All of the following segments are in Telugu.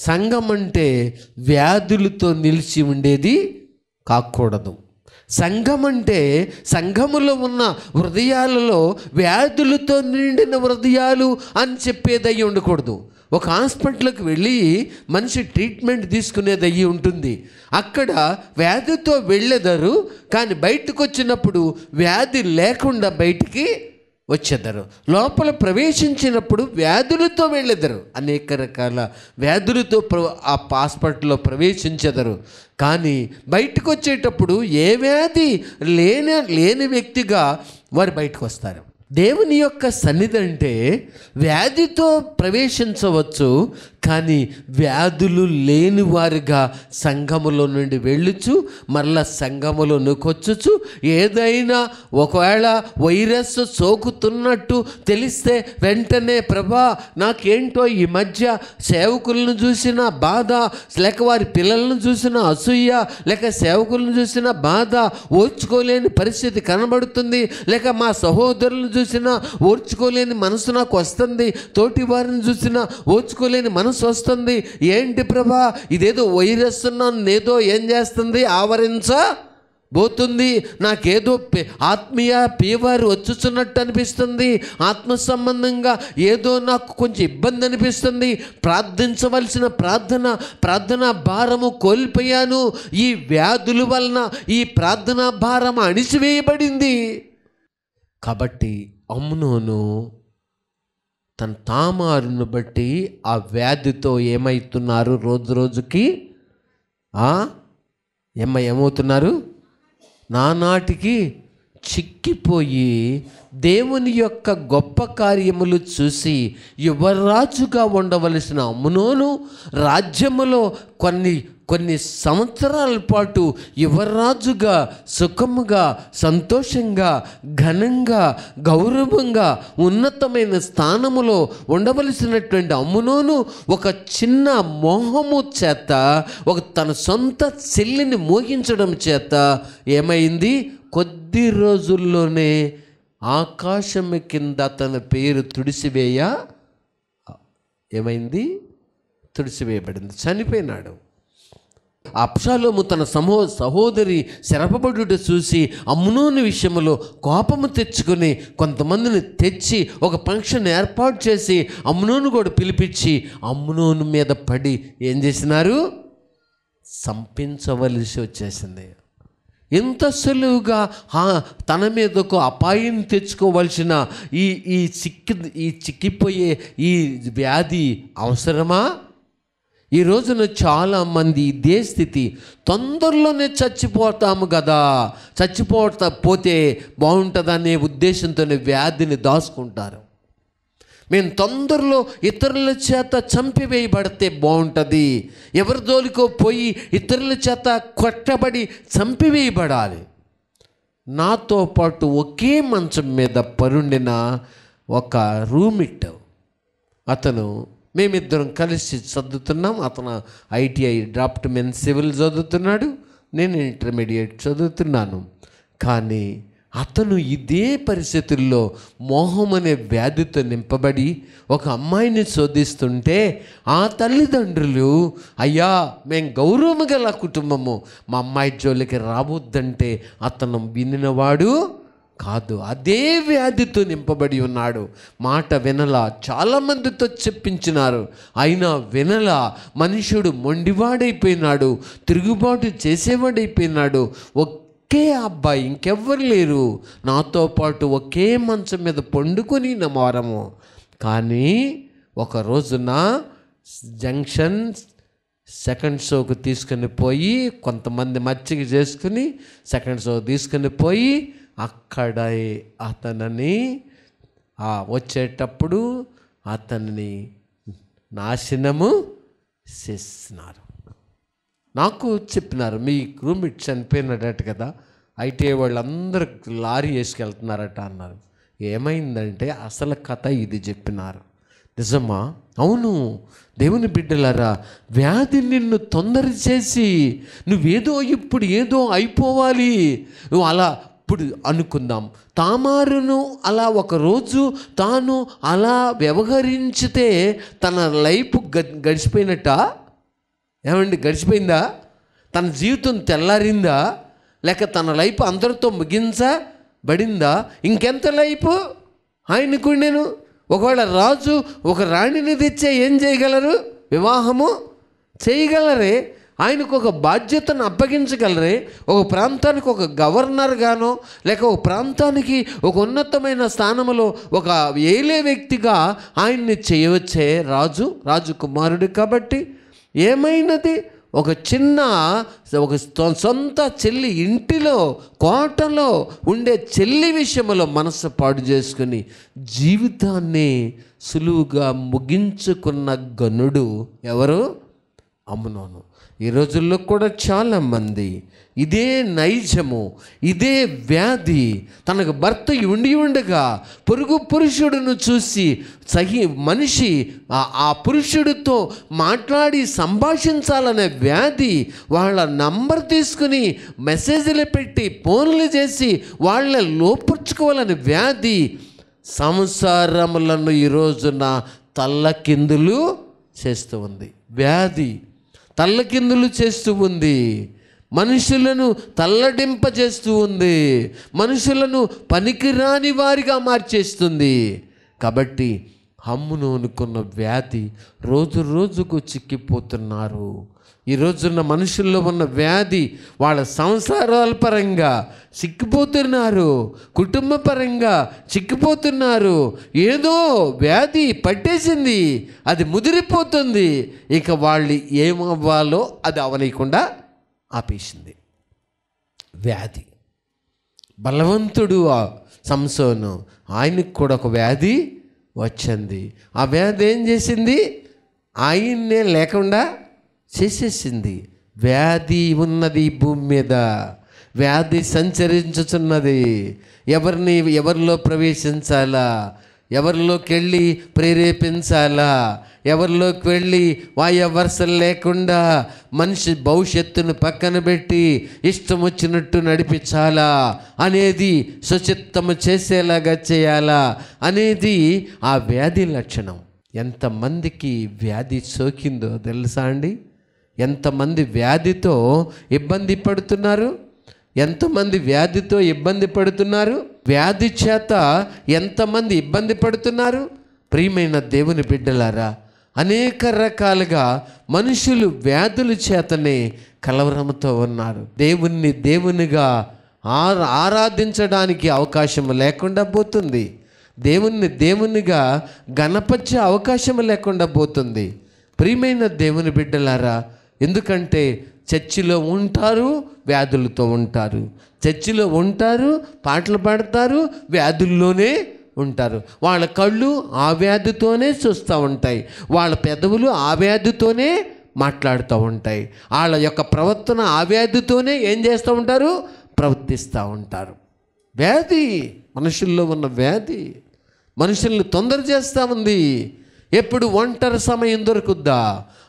సంఘం అంటే వ్యాధులతో నిలిచి ఉండేది కాకూడదు. సంఘం అంటే సంఘములో ఉన్న హృదయాలలో వ్యాధులతో నిండిన హృదయాలు అని చెప్పేది అయ్యి ఉండకూడదు. ఒక హాస్పిటల్కి వెళ్ళి మనిషి ట్రీట్మెంట్ తీసుకునేది అయ్యి ఉంటుంది. అక్కడ వ్యాధితో వెళ్ళెదరు, కానీ బయటకు వచ్చినప్పుడు వ్యాధి లేకుండా బయటికి వచ్చేదరు. లోపల ప్రవేశించినప్పుడు వ్యాధులతో వెళ్ళెదరు. అనేక రకాల వ్యాధులతో ఆ హాస్పిటల్లో ప్రవేశించెదరు. కానీ బయటకు వచ్చేటప్పుడు ఏ వ్యాధి లేని వ్యక్తిగా వారు బయటకు వస్తారు. దేవుని యొక్క సన్నిధి అంటే వ్యాధితో ప్రవేశించవచ్చు, కానీ వ్యాధులు లేని వారిగా సంఘములో నుండి వెళ్ళుచు మరలా సంఘములోనికి వచ్చుచు ఏదైనా ఒకవేళ వైరస్ సోకుతున్నట్టు తెలిస్తే వెంటనే ప్రభా నాకేంటో ఈ మధ్య సేవకులను చూసిన బాధ, లేక వారి పిల్లలను చూసిన అసూయ, లేక సేవకులను చూసిన బాధ, ఓర్చుకోలేని పరిస్థితి కనబడుతుంది, లేక మా సహోదరులను చూసినా ఓర్చుకోలేని మనసు నాకు వస్తుంది, తోటి వారిని చూసినా ఓర్చుకోలేని మనసు వస్తుంది. ఏంటి ప్రభా ఇదేదో వైరస్ నేదో ఏం చేస్తుంది, ఆవరించబోతుంది, నాకేదో ఆత్మీయ పీవారు వచ్చుచున్నట్టు అనిపిస్తుంది, ఆత్మ సంబంధంగా ఏదో నాకు కొంచెం ఇబ్బంది అనిపిస్తుంది, ప్రార్థించవలసిన ప్రార్థన భారము కోల్పోయాను, ఈ వ్యాధుల వలన ఈ ప్రార్థనా భారం అణిచివేయబడింది. కాబట్టి అమ్నోను తన తామారును బట్టి ఆ వ్యాధితో ఏమవుతున్నారు, రోజు రోజుకి ఏమవుతున్నారు, నానాటికి చిక్కిపోయి దేవుని యొక్క గొప్ప కార్యములు చూసి యువరాజుగా ఉండవలసిన అమ్నోను రాజ్యములో కొన్ని సంవత్సరాల పాటు యువరాజుగా సుఖముగా సంతోషంగా ఘనంగా గౌరవంగా ఉన్నతమైన స్థానములో ఉండవలసినటువంటి అమ్నోను ఒక చిన్న మోహము చేత, తన సొంత చెల్లిని మోహించడం చేత ఏమైంది, కొద్ది రోజుల్లోనే ఆకాశం కింద తన పేరు తుడిసివేయబడింది, చనిపోయినాడు. అబ్షాలోము తన సహోదరి శరపబడుట చూసి అమ్నోను విషయంలో కోపము తెచ్చుకొని కొంతమందిని తెచ్చి ఒక ఫంక్షన్ ఏర్పాటు చేసి అమ్నోను కూడా పిలిపించి అమ్నోను మీద పడి ఏం చేసినారు, సంపించవలసి వచ్చేసింది. ఎంత సులువుగా తన మీదకు అపాయం తెచ్చుకోవలసిన ఈ చిక్కిపోయే ఈ వ్యాధి అవసరమా? ఈ రోజున చాలామంది ఇదే స్థితి, తొందరలోనే చచ్చిపోతాము కదా, పోతే బాగుంటుందనే ఉద్దేశంతోనే వ్యాధిని దాచుకుంటారు. మేము తొందరలో ఇతరుల చేత చంపివేయబడితే బాగుంటుంది, ఎవరి జోలికో పోయి ఇతరుల చేత కొట్టబడి చంపివేయబడాలి. నాతో పాటు ఒకే మంచం మీద పరుండిన ఒక రూమిట్ అతను, మేమిద్దరం కలిసి చదువుతున్నాం. అతను ITI డ్రాఫ్ట్మెన్ సివిల్ చదువుతున్నాడు, నేను ఇంటర్మీడియట్ చదువుతున్నాను. కానీ అతను ఇదే పరిస్థితుల్లో మోహం అనే వ్యాధితో నింపబడి ఒక అమ్మాయిని శోధిస్తుంటే ఆ తల్లిదండ్రులు, అయ్యా మేము గౌరవం గల కుటుంబము, మా అమ్మాయి జోలికి రావద్దంటే అతను వినినవాడు కాదు. అదే వ్యాధితో నింపబడి ఉన్నాడు. మాట వినలా, చాలామందితో చెప్పించినారు, అయినా వినలా. మనుషుడు మొండివాడైపోయినాడు, తిరుగుబాటు చేసేవాడైపోయినాడు. ఒకే అబ్బాయి, ఇంకెవ్వరు లేరు, నాతో పాటు ఒకే మంచం మీద పండుకొని వారము. కానీ ఒక రోజున జంక్షన్ సెకండ్ షోకు తీసుకుని పోయి కొంతమంది మచ్చిక చేసుకుని సెకండ్ షో తీసుకుని పోయి అక్కడ అతనిని వచ్చేటప్పుడు అతన్ని నాశనము చేస్తున్నారు. నాకు చెప్పినారు, మీ రూమ్మేట్ చనిపోయినాడట కదా, ITI వాళ్ళందరూ లారీ వేసుకెళ్తున్నారట అన్నారు. ఏమైందంటే అసలు కథ ఇది చెప్పినారు. నిజమా? అవును దేవుని బిడ్డలారా, వ్యాధి నిన్ను తొందర చేసి నువ్వేదో ఇప్పుడు ఏదో అయిపోవాలి, నువ్వు అలా ఇప్పుడు అనుకుందాం. తామారును అలా ఒకరోజు తాను అలా వ్యవహరించితే తన లైఫ్ గడిచిపోయినట్ట ఏమండి, గడిచిపోయిందా? తన జీవితం తెల్లారిందా? లేక తన లైఫ్ అందరితో ముగించబడిందా? ఇంకెంత లైఫ్ ఆయనకు? నేను ఒకవేళ రాజు ఒక రాణిని తెచ్చే ఏం చేయగలరు? వివాహము చేయగలరే? ఆయనకు ఒక బాధ్యతను అప్పగించగలరే? ఒక ప్రాంతానికి ఒక గవర్నర్ గానో లేక ఒక ప్రాంతానికి ఒక ఉన్నతమైన స్థానంలో ఒక ఏలే వ్యక్తిగా ఆయన్ని చేయవచ్చే రాజు కుమారుడు కాబట్టి. ఏమైనది? ఒక చిన్న ఒక సొంత చెల్లి ఇంటిలో కోటలో ఉండే చెల్లి విషయంలో మనసు పాడు చేసుకుని జీవితాన్ని సులువుగా ముగించుకున్న గనుడు ఎవరు? అమ్నోను. ఈ రోజుల్లో కూడా చాలామంది ఇదే నైజము, ఇదే వ్యాధి తనకు భర్త ఉండి ఉండగా పొరుగు పురుషుడును చూసి మనిషి ఆ పురుషుడితో మాట్లాడి సంభాషించాలనే వ్యాధి, వాళ్ళ నంబర్ తీసుకుని మెసేజ్లు పెట్టి ఫోన్లు చేసి వాళ్ళ లోపరుచుకోవాలనే వ్యాధి సంసారములను ఈ రోజున తల్లకిందులు చేస్తూ ఉంది. వ్యాధి తల్లకిందులు చేస్తూ ఉంది. మనుషులను తల్లడింపజేస్తూ ఉంది. మనుషులను పనికిరాని వారిగా మార్చేస్తుంది. కాబట్టి అమ్నోనుకున్న వ్యాధి రోజు రోజుకు చిక్కిపోతున్నారు. ఈ రోజున్న మనుషుల్లో ఉన్న వ్యాధి వాళ్ళ సంసారాల పరంగా చిక్కిపోతున్నారు, కుటుంబ పరంగా చిక్కిపోతున్నారు. ఏదో వ్యాధి పట్టేసింది, అది ముదిరిపోతుంది. ఇక వాళ్ళు ఏమవ్వాలో అది అవనీయకుండా ఆపేసింది వ్యాధి. బలవంతుడు సంసోను, ఆయనకు కూడా ఒక వ్యాధి వచ్చింది. ఆ వ్యాధి ఏం చేసింది? ఆయన్నే లేకుండా చేసేసింది. వ్యాధి ఉన్నది భూమి మీద, వ్యాధి సంచరించుచున్నది. ఎవరిలో ప్రవేశించాలా, ఎవరిలోకి వెళ్ళి ప్రేరేపించాలా, ఎవరిలోకి వెళ్ళి వాయవర్సలు లేకుండా మనిషి భవిష్యత్తును పక్కన పెట్టి ఇష్టం వచ్చినట్టు నడిపించాలా అనేది, సుచిత్తము చేసేలాగా చేయాలా అనేది ఆ వ్యాధి లక్షణం. ఎంతమందికి వ్యాధి సోకిందో తెలుసా అండి? ఎంతమంది వ్యాధితో ఇబ్బంది పడుతున్నారు? ఎంతమంది వ్యాధితో ఇబ్బంది పడుతున్నారు? వ్యాధి చేత ఎంతమంది ఇబ్బంది పడుతున్నారు? ప్రియమైన దేవుని బిడ్డలారా, అనేక రకాలుగా మనుషులు వ్యాధుల చేతనే కలవరంతో ఉన్నారు. దేవునిగా ఆరాధించడానికి అవకాశం లేకుండా పోతుంది. దేవునిగా గణపరిచే అవకాశం లేకుండా పోతుంది. ప్రియమైన దేవుని బిడ్డలారా, ఎందుకంటే చర్చిలో ఉంటారు, వ్యాధులతో ఉంటారు. చర్చిలో ఉంటారు, పాటలు పాడతారు, వ్యాధుల్లోనే ఉంటారు. వాళ్ళ కళ్ళు ఆ వ్యాధితోనే చూస్తూ ఉంటాయి, వాళ్ళ పెదవులు ఆ వ్యాధితోనే మాట్లాడుతూ ఉంటాయి, వాళ్ళ యొక్క ప్రవర్తన ఆ వ్యాధితోనే ఏం చేస్తూ ఉంటారు? ప్రవర్తిస్తూ ఉంటారు. వ్యాధి, మనుషుల్లో ఉన్న వ్యాధి మనుషుల్ని తొందర చేస్తూ ఉంది. ఎప్పుడు ఒంటరి సమయం దొరుకుద్దా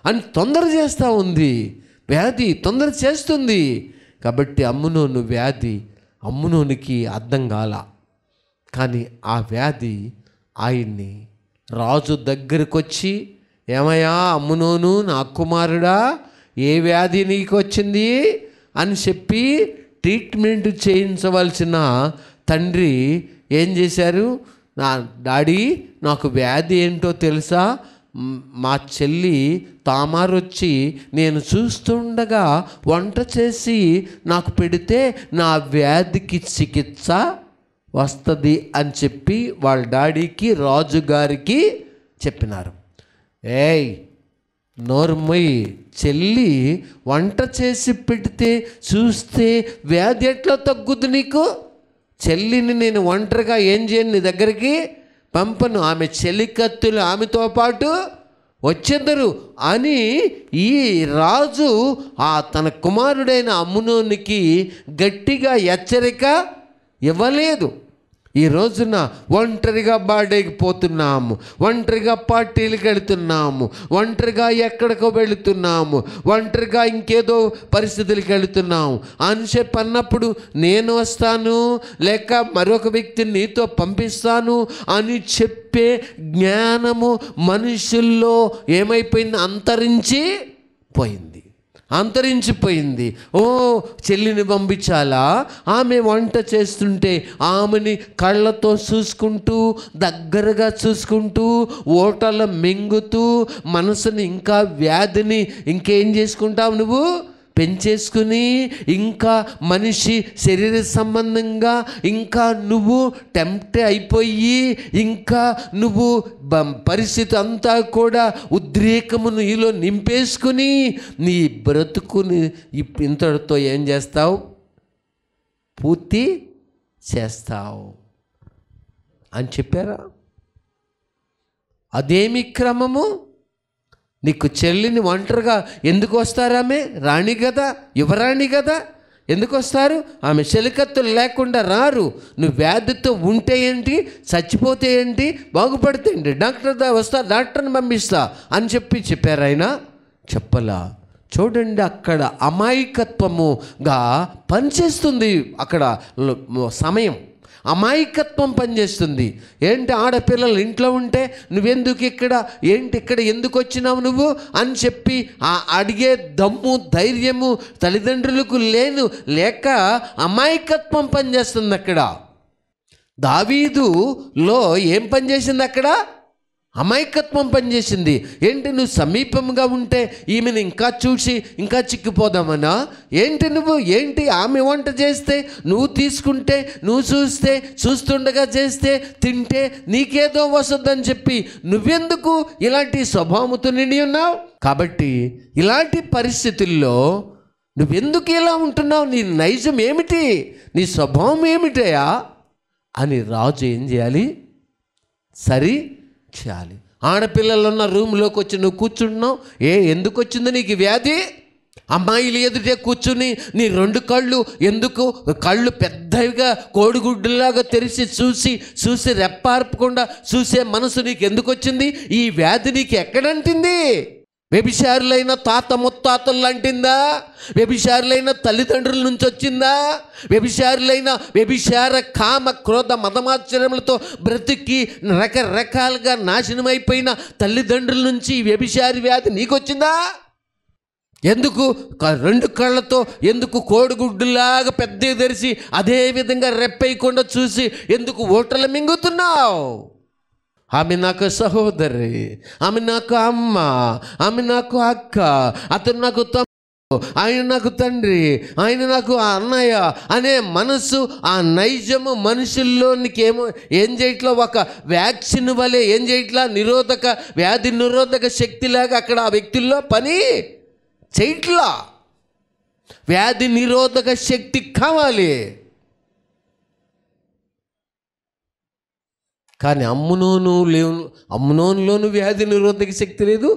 అని తొందర చేస్తూ ఉంది. వ్యాధి తొందర చేస్తుంది. కాబట్టి అమ్నోను వ్యాధి అమ్నోనికి అర్థం కాల. కానీ ఆ వ్యాధి ఆయన్ని రాజు దగ్గరకు వచ్చి, ఏమయ్యా అమ్నోను నా కుమారుడా, ఏ వ్యాధి నీకు వచ్చింది అని చెప్పి ట్రీట్మెంట్ చేయించవలసిన తండ్రి ఏం చేశారు? డాడీ నాకు వ్యాధి ఏంటో తెలుసా? మా చెల్లి తామారు వచ్చి నేను చూస్తుండగా వంట చేసి నాకు పెడితే నా వ్యాధికి చికిత్స వస్తుంది అని చెప్పి వాళ్ళ డాడీకి, రాజుగారికి చెప్పినారు. ఏయ్ నోర్మయ్యి, చెల్లి వంట చేసి పెడితే చూస్తే వ్యాధి ఎట్లా తగ్గుద్ది నీకు? చెల్లిని నేను ఒంటరిగా ఏం చేయను, నీ దగ్గరికి పంపను, ఆమె చెలికత్తులు ఆమెతో పాటు వచ్చేద్దరు అని ఈ రాజు తన కుమారుడైన అమ్నోనికి గట్టిగా హెచ్చరిక ఇవ్వలేదు. ఈ రోజున ఒంటరిగా బర్త్డేకి పోతున్నాము, ఒంటరిగా పార్టీలకు వెళుతున్నాము, ఒంటరిగా ఎక్కడికో వెళుతున్నాము, ఒంటరిగా ఇంకేదో పరిస్థితులకు వెళుతున్నాము అని చెప్పి అన్నప్పుడు నేను వస్తాను లేక మరొక వ్యక్తిని నీతో పంపిస్తాను అని చెప్పే జ్ఞానము మనుషుల్లో ఏమైపోయింది? అంతరించి పోయింది. అంతరించిపోయింది. ఓ చెల్లిని పంపించాలా? ఆమె వంట చేస్తుంటే ఆమెని కళ్ళతో చూసుకుంటూ, దగ్గరగా చూసుకుంటూ, ఓటల మింగుతూ, మనసుని ఇంకా వ్యాధిని ఇంకేం చేసుకుంటావు నువ్వు? పెంచేసుకుని ఇంకా మనిషి శరీర సంబంధంగా ఇంకా నువ్వు టెంప్ట్ అయిపోయి, ఇంకా నువ్వు పరిస్థితి అంతా కూడా ఉద్రేకమును నీలో నింపేసుకుని నీ బ్రతుకుని ఇంతటితో ఏం చేస్తావు? పూర్తి చేస్తావు అని చెప్పారా? అదేమి క్రమము? నీకు చెల్లిని ఒంటరిగా ఎందుకు వస్తారామె? రాణి కదా, యువరాణి కదా, ఎందుకు వస్తారు? ఆమె చెలికత్తులు లేకుండా రారు. నువ్వు వ్యాధితో ఉంటే ఏంటి, చచ్చిపోతే ఏంటి, బాగుపడితే ఏంటి, డాక్టర్ని పంపిస్తా అని చెప్పారు ఆయన? చెప్పలా. చూడండి, అక్కడ అమాయకత్వముగా పనిచేస్తుంది. అక్కడ సమయం అమాయకత్వం పనిచేస్తుంది. ఏంటి, ఆడపిల్లలు ఇంట్లో ఉంటే నువ్వెందుకు ఇక్కడ, ఏంటి ఇక్కడ ఎందుకు వచ్చినావు నువ్వు అని చెప్పి అడిగే దమ్ము ధైర్యము తల్లిదండ్రులకు లేక అమాయకత్వం పనిచేస్తుంది అక్కడ. దావీదులో ఏం పనిచేసింది అక్కడ? అమాయకత్వం పనిచేసింది. ఏంటి, నువ్వు సమీపంగా ఉంటే ఈమెను ఇంకా చూసి ఇంకా చిక్కిపోదామనా? ఏంటి నువ్వు, ఏంటి ఆమె వంట చేస్తే నువ్వు తీసుకుంటే, నువ్వు చూస్తుండగా చేస్తే, తింటే నీకేదో వస్తుందని చెప్పి నువ్వెందుకు ఇలాంటి స్వభావంతో నిండి ఉన్నావు? కాబట్టి ఇలాంటి పరిస్థితుల్లో నువ్వెందుకు ఇలా ఉంటున్నావు? నీ నైజం ఏమిటి, నీ స్వభావం ఏమిటయా అని రాజు ఏం చేయాలి? సరి చేయాలి. ఆడపిల్లలు ఉన్న రూమ్లోకి వచ్చి నువ్వు కూర్చుంటున్నావు. ఎందుకు వచ్చింది నీకు వ్యాధి? అమ్మాయిలు ఎదుటే కూర్చుని నీ రెండు కళ్ళు ఎందుకు, కళ్ళు పెద్దవిగా కోడిగుడ్డులాగా తెరిచి చూసి రెప్పార్పకుండా చూసే మనసు నీకు ఎందుకు వచ్చింది? ఈ వ్యాధి నీకు ఎక్కడంటింది? వ్యభిచారులైన తాత ముత్తాతలు అంటిందా? వ్యభిచారులైన తల్లిదండ్రుల నుంచి వచ్చిందా? వ్యభిచార కామ క్రోధ మదమాశ్చర్యములతో బ్రతికి రకరకాలుగా నాశనమైపోయిన తల్లిదండ్రుల నుంచి వ్యభిచారి వ్యాధి నీకు వచ్చిందా? ఎందుకు రెండు కళ్ళతో ఎందుకు కోడిగుడ్డులాగా పెద్ద తెరిచి అదే విధంగా రెప్పేయకుండా చూసి ఎందుకు ఓటలు మింగుతున్నావు? ఆమె నాకు సహోదరి, ఆమె నాకు అమ్మ, ఆమె నాకు అక్క, అతను నాకు తమ్ముడు, ఆయన నాకు తండ్రి, ఆయన నాకు అన్నయ్య అనే మనసు, ఆ నైజము మనుషుల్లోనికి ఏం చేయట్లా? ఒక వ్యాక్సిన్ వలె ఏం చేయట్లా? వ్యాధి నిరోధక శక్తిలాగా అక్కడ ఆ వ్యక్తుల్లో పని చేయట్లా. వ్యాధి నిరోధక శక్తి కావాలి. కానీ అమ్నోనులోను వ్యాధి నిరోధక శక్తి లేదు.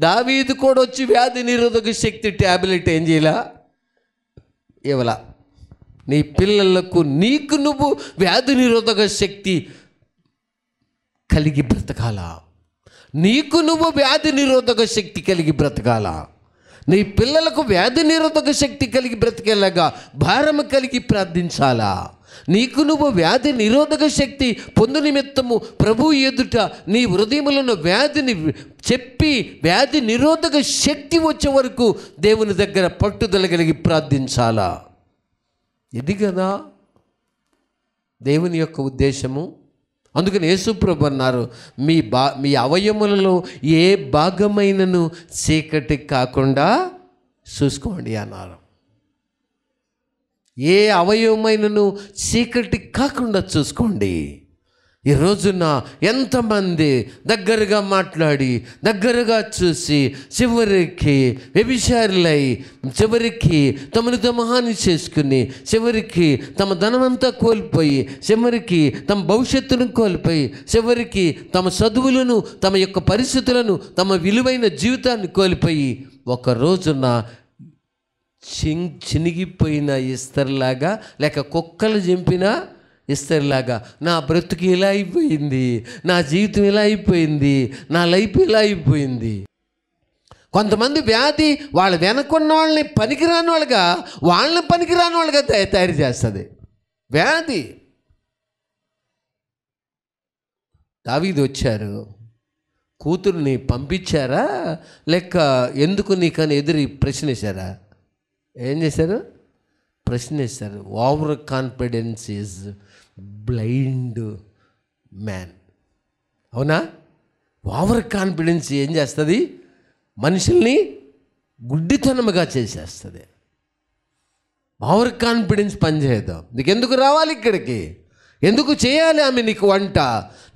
దావీదు కూడా వచ్చి వ్యాధి నిరోధక శక్తి ట్యాబ్లెట్ ఏం చేయాల? ఇవ్వలా. నీ పిల్లలకు నీకు నువ్వు వ్యాధి నిరోధక శక్తి కలిగి బ్రతకాలా? నీకు నువ్వు వ్యాధి నిరోధక శక్తి కలిగి బ్రతకాలా? నీ పిల్లలకు వ్యాధి నిరోధక శక్తి కలిగి బ్రతికేలాగా భారము కలిగి ప్రార్థించాలా? నీకు నువ్వు వ్యాధి నిరోధక శక్తి పొందు నిమిత్తము ప్రభు ఎదుట నీ హృదయములను వ్యాధిని చెప్పి వ్యాధి నిరోధక శక్తి వచ్చే వరకు దేవుని దగ్గర పట్టుదల కలిగి ప్రార్థించాలా? ఇది కదా దేవుని యొక్క ఉద్దేశము. అందుకని యేసు ప్రభు అన్నారు, మీ అవయములలో ఏ భాగమైనను చీకటి కాకుండా చూసుకోండి అన్నారు. ఏ అవయవమైనను చీకటి కాకుండా చూసుకోండి. ఈ రోజున ఎంతమంది దగ్గరగా మాట్లాడి, దగ్గరగా చూసి, చివరికి వ్యభిచారులై, చివరికి తమను తమ హాని చేసుకుని, చివరికి తమ ధనమంతా కోల్పోయి, చివరికి తమ భవిష్యత్తును కోల్పోయి, చివరికి తమ చదువులను, తమ యొక్క పరిస్థితులను, తమ విలువైన జీవితాన్ని కోల్పోయి ఒక రోజున చినిగిపోయిన ఇస్తర్లాగా, లేక కుక్కలు చింపిన ఇస్తర్లాగా నా బ్రతుకు ఇలా అయిపోయింది, నా జీవితం ఇలా అయిపోయింది, నా లైఫ్ ఇలా అయిపోయింది. కొంతమంది వ్యాధి వాళ్ళ వెనకున్న వాళ్ళని పనికిరాని వాళ్ళుగా తయారు చేస్తుంది వ్యాధి. దావీదు వచ్చారు, కూతుర్ని పంపించారా లేక ఎందుకు నీకని ఎదురు ప్రశ్నేశారా? ఏం చేశారు? ప్రశ్నేశారు. Over confidence is blind man. అవునా? ఓవర్ కాన్ఫిడెన్స్ ఏం చేస్తుంది? మనుషుల్ని గుడ్డితనముగా చేసేస్తుంది. ఓవర్ కాన్ఫిడెన్స్ పనిచేయదు. నీకు ఎందుకు రావాలి ఇక్కడికి? ఎందుకు చేయాలి ఆమె నీకు వంట?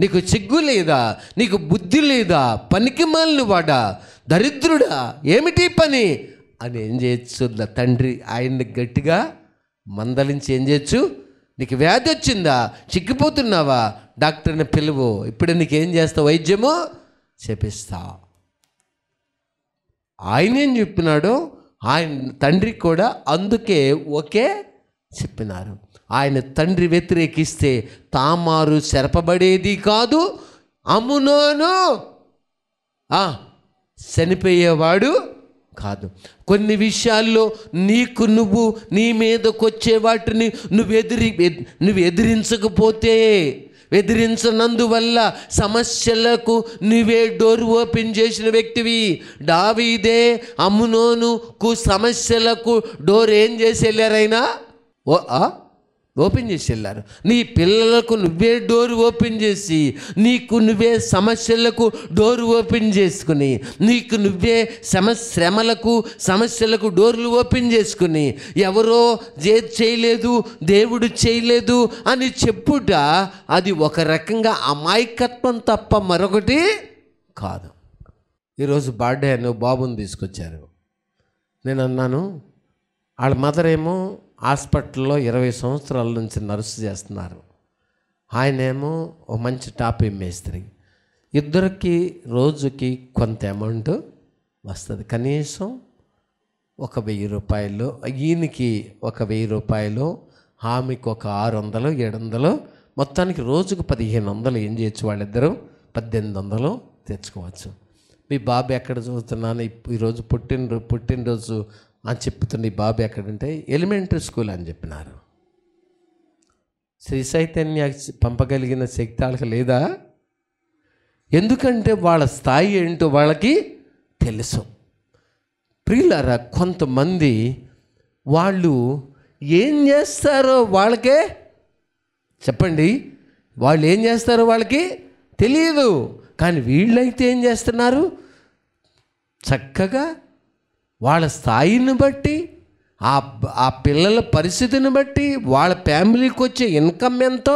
నీకు సిగ్గు లేదా? నీకు బుద్ధి లేదా? పనికి మాలిన వాడా, దరిద్రుడా, ఏమిటి పని అని ఏం చేయొచ్చు? తండ్రి ఆయన్ని గట్టిగా మందలించి ఏం చేయొచ్చు? నీకు వ్యాధి వచ్చిందా? చిక్కిపోతున్నావా? డాక్టర్ని పిలువు, ఇప్పుడు నీకేం చేస్తావు? వైద్యము చేపిస్తా. ఆయన ఏం చెప్పినాడో ఆయన తండ్రి కూడా అందుకే ఓకే చెప్పినారు. ఆయన తండ్రి వ్యతిరేకిస్తే తామారు చెరపబడేది కాదు, అమ్నోను చనిపోయేవాడు కాదు. కొన్ని విషయాల్లో నువ్వు నీ మీదకు వచ్చే వాటిని నువ్వు ఎదిరించకపోతే, ఎదిరించనందువల్ల సమస్యలకు నువ్వే డోర్ ఓపెన్ చేసిన వ్యక్తివి. దావీదే అమ్నోనుకు సమస్యలకు డోర్ ఏం చేసి వెళ్ళారైనా? ఓపెన్ చేసి వెళ్ళారు. నీ పిల్లలకు నువ్వే డోర్ ఓపెన్ చేసి, నీకు నువ్వే సమస్యలకు డోర్ ఓపెన్ చేసుకుని, నీకు నువ్వే సమస్యలకు డోర్లు ఓపెన్ చేసుకుని, ఎవరో చేయలేదు, దేవుడు చేయలేదు అని చెప్పుట అది ఒక రకంగా అమాయకత్వం తప్ప మరొకటి కాదు. ఈరోజు బర్త్డే అని బాబుని తీసుకొచ్చారు. నేను అన్నాను, వాళ్ళ మదర్ ఏమో హాస్పిటల్లో 20 సంవత్సరాల నుంచి నర్సు చేస్తున్నారు, ఆయనేమో ఓ మంచి టాప్ మేస్త్రి. ఇద్దరికి రోజుకి కొంత అమౌంట్ వస్తుంది. కనీసం ఒక 1000 రూపాయలు, ఈయనకి ఒక 1000 రూపాయలు, ఆమెకు ఒక 600, 700, మొత్తానికి రోజుకు 1500 ఏం చేయొచ్చు? వాళ్ళిద్దరూ 1800 తెచ్చుకోవచ్చు. మీ బాబు ఎక్కడ చదువుతున్నాను, ఈరోజు పుట్టినరోజు అని చెప్తుంది. ఈ బాబు ఎక్కడంటే ఎలిమెంటరీ స్కూల్ అని చెప్పినారు. శ్రీ చైతన్య పంపగలిగిన శక్తి వాళ్ళకి లేదా? ఎందుకంటే వాళ్ళ స్థాయి ఏంటో వాళ్ళకి తెలుసు. ప్రియులారా, కొంతమంది వాళ్ళు ఏం చేస్తారో వాళ్ళకే చెప్పండి, వాళ్ళు ఏం చేస్తారో వాళ్ళకి తెలియదు. కానీ వీళ్ళైతే ఏం చేస్తున్నారు? చక్కగా వాళ్ళ స్థాయిని బట్టి, ఆ పిల్లల పరిస్థితిని బట్టి, వాళ్ళ ఫ్యామిలీకి వచ్చే ఇన్కమ్ ఎంతో,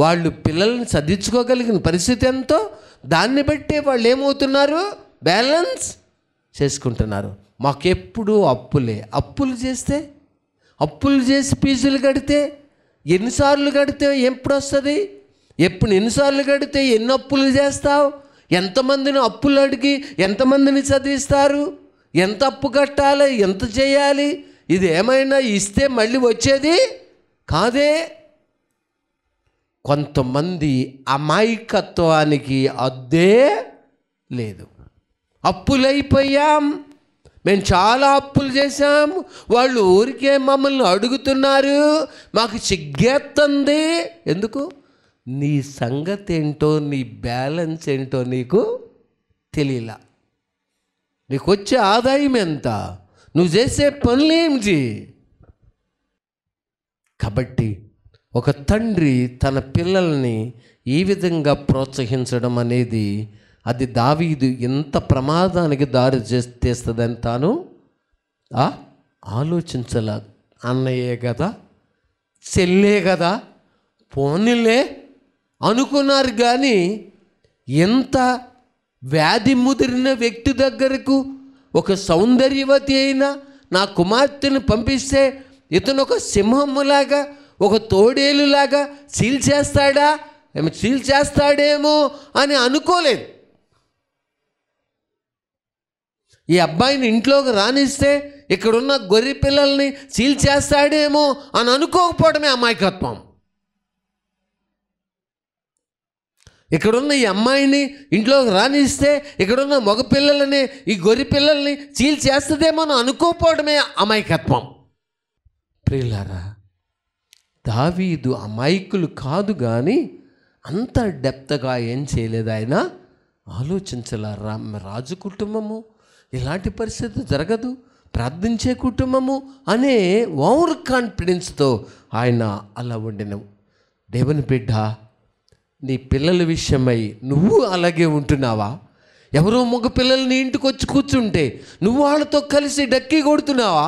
వాళ్ళు పిల్లల్ని చదివించుకోగలిగిన పరిస్థితి ఎంతో, దాన్ని బట్టి వాళ్ళు ఏమవుతున్నారు? బ్యాలెన్స్ చేసుకుంటున్నారు. మాకెప్పుడు అప్పులు చేసి ఫీజులు కడితే ఎన్నిసార్లు కడితే ఎప్పుడు వస్తుంది? ఎన్నిసార్లు కడితే ఎన్ని అప్పులు చేస్తావు? ఎంతమందిని అప్పులు అడిగి ఎంతమందిని చదివిస్తారు? ఎంత అప్పు కట్టాలి? ఎంత చేయాలి? ఇది ఏమైనా ఇస్తే మళ్ళీ వచ్చేది కాదే. కొంతమంది అమాయకత్వానికి అద్దే లేదు. అప్పులైపోయాం, మేము చాలా అప్పులు చేశాం, వాళ్ళు ఊరికే మమ్మల్ని అడుగుతున్నారు, మాకు సిగ్గేస్తుంది. ఎందుకు? నీ సంగతి ఏంటో, నీ బ్యాలెన్స్ ఏంటో నీకు తెలియలా. నీకు వచ్చే ఆదాయం ఎంత, నువ్వు చేసే పనులేమిటి? కాబట్టి ఒక తండ్రి తన పిల్లల్ని ఈ విధంగా ప్రోత్సహించడం అనేది, అది దావీదు ఎంత ప్రమాదానికి దారి తీస్తుందని తాను ఆలోచించాల. అన్నయ్యే కదా, చెల్లే కదా, పోనీలే అనుకున్నారు. కానీ ఎంత వ్యాధి ముదిరిన వ్యక్తి దగ్గరకు ఒక సౌందర్యవతి అయినా నా కుమార్తెను పంపిస్తే ఇతను ఒక సింహములాగా, ఒక తోడేలులాగా చీల్చేస్తాడేమో అని అనుకోలేదు. ఈ అబ్బాయిని ఇంట్లోకి రానిస్తే ఇక్కడున్న గొర్రె పిల్లల్ని చీల్చేస్తాడేమో అని అనుకోకపోవడమే అమాయకత్వం. ఇక్కడున్న ఈ అమ్మాయిని ఇంట్లోకి రానిస్తే ఇక్కడున్న మగ పిల్లలని, ఈ గొర్రె పిల్లల్ని చీల్చేస్తుందేమో అని అనుకోకపోవడమే అమాయకత్వం. ప్రియులారా, దావీదు అమాయకులు కాదు, కానీ అంత డెప్త్గా ఏం చేయలేదు. ఆయన ఆలోచించాల. రాజు కుటుంబము ఇలాంటి పరిస్థితి జరగదు, ప్రార్థించే కుటుంబము అనే ఓవర్ కాన్ఫిడెన్స్తో ఆయన అలా ఉండిన. దేవుని బిడ్డ, నీ పిల్లల విషయమై నువ్వు అలాగే ఉంటున్నావా? ఎవరో మగ పిల్లలు నీ ఇంటికి వచ్చి కూర్చుంటే నువ్వు వాళ్ళతో కలిసి డక్కి కొడుతున్నావా?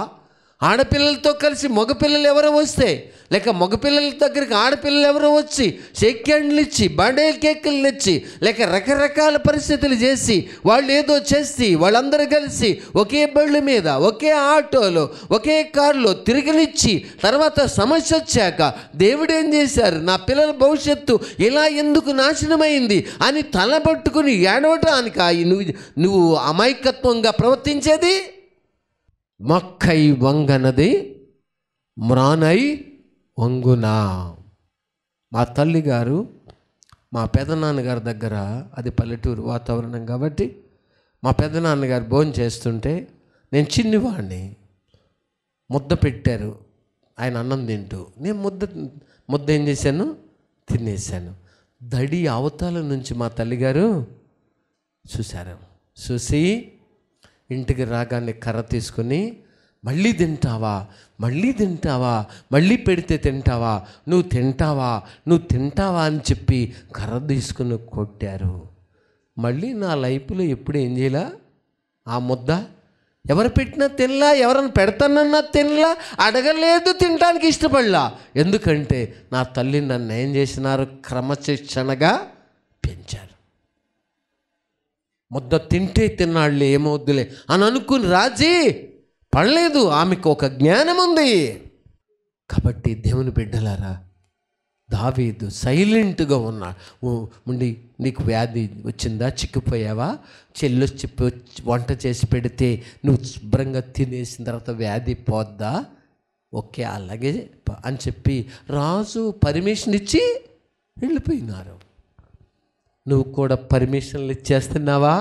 ఆడపిల్లలతో కలిసి మగపిల్లలు ఎవరో వస్తే, లేక మగపిల్లల దగ్గరికి ఆడపిల్లలు ఎవరో వచ్చి షేక్ హ్యాండ్లు ఇచ్చి బర్త్డే కేకులు ఇచ్చి, లేక రకరకాల పరిస్థితులు చేసి వాళ్ళు ఏదో చేసి వాళ్ళందరూ కలిసి ఒకే బళ్ళు మీద, ఒకే ఆటోలో, ఒకే కారులో తిరిగినిచ్చి తర్వాత సమస్య వచ్చాక దేవుడు ఏం చేశారు, నా పిల్లల భవిష్యత్తు ఇలా ఎందుకు నాశనమైంది అని తలపట్టుకుని ఏడవటానికి నువ్వు అమాయకత్వంగా ప్రవర్తించేది? మొక్కై వంగనది మ్రానై వంగునా. మా తల్లిగారు మా పెదనాన్నగారి దగ్గర, అది పల్లెటూరు వాతావరణం కాబట్టి, మా పెదనాన్నగారు భోజనం చేస్తుంటే నేను చిన్నవాడిని, ముద్ద పెట్టారు ఆయన అన్నం తింటూ. నేను ముద్ద ఏం చేశాను, తినేసాను. దడి అవతాల నుంచి మా తల్లిగారు చూశారు. చూసి ఇంటికి రాగానే కర్ర తీసుకుని, మళ్ళీ తింటావా, మళ్ళీ తింటావా, మళ్ళీ పెడితే తింటావా, నువ్వు తింటావా అని చెప్పి కర్ర తీసుకుని కొట్టారు. మళ్ళీ నా లైఫ్లో ఎప్పుడు ఏం చేయాల, ఆ ముద్ద ఎవరు పెట్టినా తినలా, ఎవరైనా పెడతానన్నా తినలా, అడగలేదు, తినడానికి ఇష్టపడలా. ఎందుకంటే నా తల్లి నన్ను ఏం చేసినారు, క్రమశిక్షణగా పెంచారు. ముద్ద తింటే తిన్నాళ్ళే, ఏమవుద్దులే అని అనుకుని రాజీ పడలేదు. ఆమెకు ఒక జ్ఞానం ఉంది. కాబట్టి దేవుని బిడ్డలారా, దావీదు సైలెంట్గా ఉండి, నీకు వ్యాధి వచ్చిందా, చిక్కిపోయావా, చెల్లొచ్చి వంట చేసి పెడితే నువ్వు శుభ్రంగా తినేసిన తర్వాత వ్యాధి పోద్దా, ఓకే అలాగే అని చెప్పి రాజు పర్మిషన్ ఇచ్చి వెళ్ళిపోయినారు. నువ్వు కూడా పర్మిషన్లు ఇచ్చేస్తున్నావా?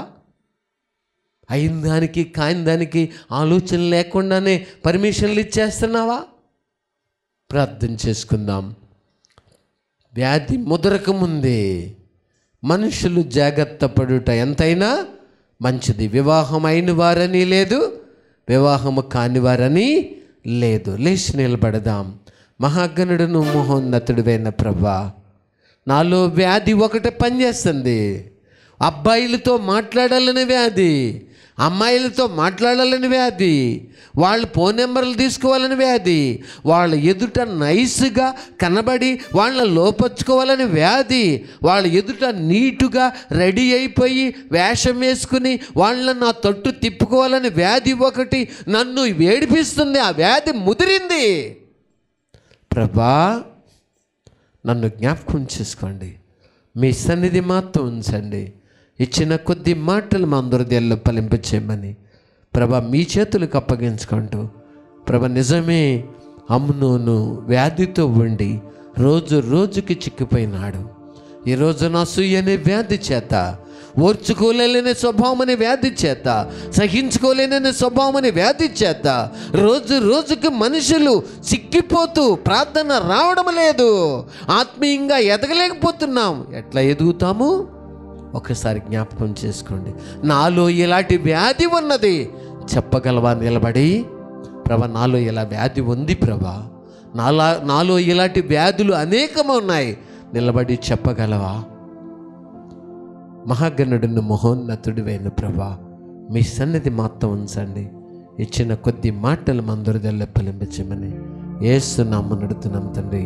అయిన దానికి కాని దానికి ఆలోచన లేకుండానే పర్మిషన్లు ఇచ్చేస్తున్నావా? ప్రార్థన చేసుకుందాం. వ్యాధి ముదరక ముందే మనుషులు జాగ్రత్త పడుట ఎంతైనా మంచిది. వివాహం అయిన వారని లేదు, వివాహము కాని వారని లేదు. లేచి నిలబడదాం. మహాగణుడును మహోన్నతుడివైన ప్రభువా, నాలో వ్యాధి ఒకటి పనిచేస్తుంది. అబ్బాయిలతో మాట్లాడాలని వ్యాధి, అమ్మాయిలతో మాట్లాడాలని వ్యాధి, వాళ్ళ ఫోన్ నెంబర్లు తీసుకోవాలని వ్యాధి, వాళ్ళ ఎదుట నైస్గా కనబడి వాళ్ళని లోపరుచుకోవాలని వ్యాధి, వాళ్ళ ఎదుట నీటుగా రెడీ అయిపోయి వేషం వేసుకుని వాళ్ళని నా తట్టు తిప్పుకోవాలని వ్యాధి ఒకటి నన్ను ఏడిపిస్తుంది. ఆ వ్యాధి ముదిరింది. ప్రభా, నన్ను జ్ఞాపకం చేసుకోండి, మీ సన్నిధి మాత్రం ఉంచండి. ఇచ్చిన కొద్ది మాటలు మా హృదయాల్లో ఫలింపచేయమని ప్రభా మీ చేతులకు అప్పగించుకుంటూ, ప్రభా నిజమే అమ్నోను వ్యాధితో ఉండి రోజు రోజుకి చిక్కిపోయినాడు. ఈరోజు నా అసూయ అనే వ్యాధి చేత, ఓర్చుకోలేని స్వభావం అనే వ్యాధి చేత, సహించుకోలేని స్వభావం అనే వ్యాధి చేత రోజు రోజుకి మనుషులు సిక్కిపోతూ ప్రార్థన రావడం లేదు, ఆత్మీయంగా ఎదగలేకపోతున్నాం. ఎట్లా ఎదుగుతాము? ఒకసారి జ్ఞాపకం చేసుకోండి. నాలో ఇలాంటి వ్యాధి ఉన్నది చెప్పగలవా? నిలబడి, ప్రభా నాలో ఇలా వ్యాధి ఉంది ప్రభా, నాలో ఇలాంటి వ్యాధులు అనేకం ఉన్నాయి, నిలబడి చెప్పగలవా? మహాగణుడును మహోన్నతుడివైన ప్రభా, మీ సన్నిధి మాత్రం ఉంచండి. ఇచ్చిన కొద్ది మాటలు మందరిదల్లో ఫలింపచేయమని యేసు నామమున అడుగుతున్నాం తండ్రి,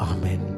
ఆమేన్.